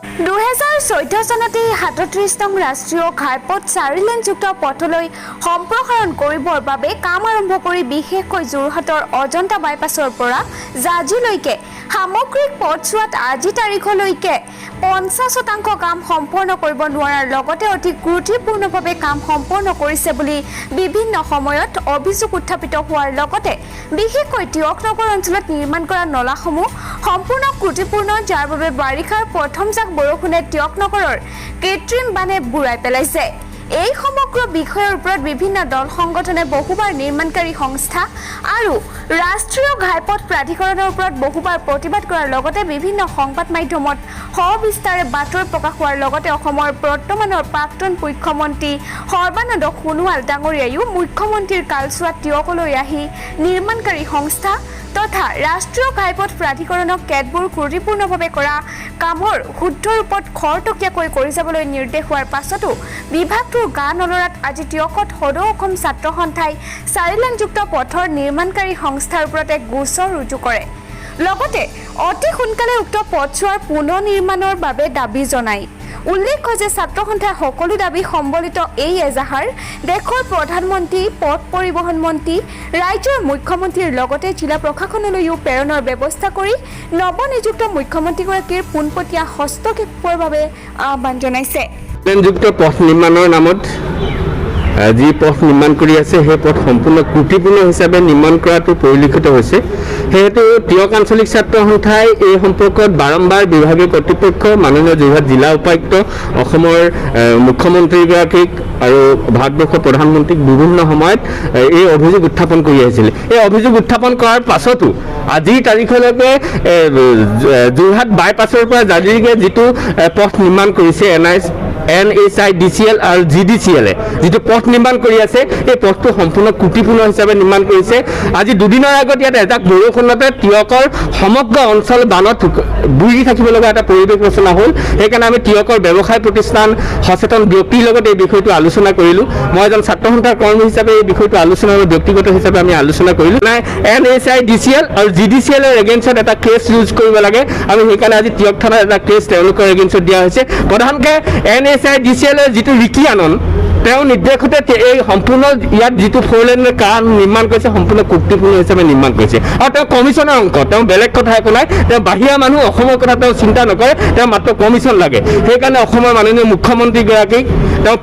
2014 চনতে 37 নং ৰাষ্ট্ৰীয় ঘাইপথ 4 লেনযুক্ত পথলৈ সম্প্ৰসাৰণ কৰিবৰ বাবে কাম আৰম্ভ কৰি বিশেষকৈ যোৰহাটৰ অজন্তা বাইপাছৰ পৰা জাজিলৈকে সামগ্ৰিক পথছোৱাত আজি তাৰিখলৈকে 50% কাম সম্পূৰ্ণ কৰিব নোৱাৰাৰ লগতে অতি গুৰুত্বপূৰ্ণভাৱে কাম সম্পূৰ্ণ কৰিছে বুলি বিভিন্ন সময়ত অভিযোগ উত্থাপিত হোৱাৰ লগতে বিশেষকৈ তিয়কনগৰ অঞ্চলত নিৰ্মাণ কৰা নলাসমূহ সম্পূৰ্ণ ত্ৰুটিপূৰ্ণ যাৰ বাবে বাৰিষাৰ প্ৰথম জাক বৰষুণে তিয়কনগৰৰ কৃত্ৰিম বানে বুৰাই পেলাইছে। এই সমগ্ৰ বিষয়ৰ ওপৰত বিভিন্ন দল সংগঠনে বহুবাৰ নিৰ্মাণকাৰী সংস্থা আৰু ৰাষ্ট্ৰীয় ঘাইপথ প্ৰাধিকৰণৰ ওপৰত বহুবাৰ প্ৰতিবাদ কৰাৰ লগতে বিভিন্ন সংবাদ মাধ্যমত সবিস্তাৰে বাতৰি প্ৰকাশ হোৱাৰ লগতে অসমৰ বৰ্তমানৰ প্ৰাক্তন মুখ্যমন্ত্ৰী সৰ্বানন্দ সোণোৱাল ডাঙৰীয়ায়ো মুখ্যমন্ত্ৰীৰ কালচোৱাত তিয়কলৈ আহি নিৰ্মাণকাৰী সংস্থা তথা ৰাষ্ট্ৰীয় ঘাইপথ প্ৰাধিকৰণক কেতবোৰ ত্ৰুটিপূৰ্ণভাৱে কৰা কামৰ শুদ্ধ ৰূপত খৰতকীয়াকৈ কৰি যাবলৈ নিৰ্দেশ হোৱাৰ পাছতো বিভাগটোৰ গা নলৰাত আজি তিয়কত সদৌ অসম ছাত্ৰ সন্থাই 4 লেনযুক্ত পথৰ নিৰ্মাণকাৰী সংস্থাৰ ওপৰত এক গোচৰ ৰুজু কৰে। লগতে অতি সোনকালে উক্ত পথছোৱাৰ পুনৰ নিৰ্মাণৰ বাবে দাবী জনায়। উল্লেখ্য যে ছাত্ৰ সন্থাৰ সকলো দাবী সম্বলিত এই এজাহাৰ দেশৰ প্ৰধানমন্ত্ৰী পথ পৰিবহণ মন্ত্ৰী ৰাজ্যৰ মুখ্যমন্ত্ৰীৰ লগতে জিলা প্ৰশাসনলৈও প্ৰেৰণৰ ব্যৱস্থা কৰি নৱনিযুক্ত মুখ্যমন্ত্ৰীগৰাকীৰ পোনপটীয়া হস্তক্ষেপৰ বাবে আহ্বান জনাইছে। লেনযুক্ত পথ নিৰ্মাণৰ নামত যি পথ নিৰ্মাণ কৰি আছে সেই পথ সম্পূৰ্ণ ত্ৰুটিপূৰ্ণ হিচাপে নিৰ্মাণ কৰাটো পৰিলক্ষিত হৈছে। সেহেতু তিয়ক আঞ্চলিক ছাত্ৰ সন্থাই এই সম্পৰ্কত বাৰম্বাৰ বিভাগীয় কৰ্তৃপক্ষ মাননীয় যোৰহাট জিলা উপায়ুক্ত অসমৰ মুখ্যমন্ত্ৰীগৰাকীক আৰু ভাৰতবৰ্ষৰ প্ৰধানমন্ত্ৰীক বিভিন্ন সময়ত এই অভিযোগ উত্থাপন কৰি আহিছিল। এই অভিযোগ উত্থাপন কৰাৰ পাছতো আজিৰ তাৰিখলৈকে যোৰহাট বাইপাছৰ পৰা জাজিলৈকে যিটো পথ নিৰ্মাণ কৰিছে NHIDCL আৰু GDCL যিটো পথ নিৰ্মাণ কৰি আছে এই পথটো সম্পূৰ্ণ ত্ৰুটিপূৰ্ণ হিচাপে নিৰ্মাণ কৰিছে। আজি দুদিনৰ আগত ইয়াত এজাক বৰষুণতে তিয়কৰ সমগ্ৰ অঞ্চল বানত বুৰি থাকিব লগা এটা পৰিৱেশ ৰচনা হ'ল। সেইকাৰণে আমি তিয়কৰ ব্যৱসায় প্ৰতিষ্ঠান সচেতন ব্যক্তিৰ লগত এই বিষয়টো আলোচনা কৰিলোঁ। মই এজন ছাত্ৰ সন্থাৰ কৰ্মী হিচাপে এই বিষয়টো আলোচনা আৰু ব্যক্তিগত হিচাপে আমি আলোচনা কৰিলোঁ। NHIDCL আৰু GDCLৰ এগেইনষ্টত এটা কেছ ৰুজু কৰিব লাগে। আমি সেইকাৰণে আজি তিয়ক থানাত এটা কেছ তেওঁলোকৰ এগেইনষ্টত দিয়া হৈছে। প্ৰধানকৈ NHIDCLৰ যিটো ৰিকি আনন্দ তেওঁ নিৰ্দেশতে এই সম্পূৰ্ণ ইয়াত যিটো 4 লেনৰ কাম নিৰ্মাণ কৰিছে সম্পূৰ্ণ ত্ৰুটিপূৰ্ণ হিচাপে নিৰ্মাণ কৰিছে। আৰু তেওঁ কমিশ্যনৰ অংক, তেওঁ বেলেগ কথা একো নাই, তেওঁ বাহিৰা মানুহ অসমৰ কথা তেওঁ চিন্তা নকৰে, তেওঁ মাত্ৰ কমিশ্যন লাগে। সেইকাৰণে অসমৰ মাননীয় মুখ্যমন্ত্ৰীগৰাকীক তেওঁ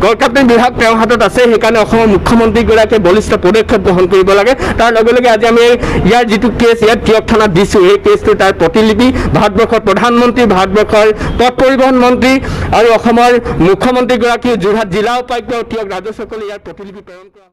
গড়কাপ্তানি বিভাগ তেওঁৰ হাতত আছে। সেইকাৰণে অসমৰ মুখ্যমন্ত্ৰীগৰাকীয়ে বলিষ্ঠ পদক্ষেপ গ্ৰহণ কৰিব লাগে। তাৰ লগে লগে আজি আমি ইয়াৰ যিটো কেছ ইয়াত তিয়ক থানাত দিছোঁ এই কেছটো তাৰ প্ৰতিলিপি ভাৰতবৰ্ষৰ প্ৰধানমন্ত্ৰী, ভাৰতবৰ্ষৰ পথ পৰিবহণ মন্ত্ৰী আৰু অসমৰ মুখ্যমন্ত্ৰীগৰাকী যোৰহাট জিলা উপায়ুক্ত তিয়ক ৰাজসকলে ইয়াৰ প্ৰতিলিপি প্ৰেৰণ কৰা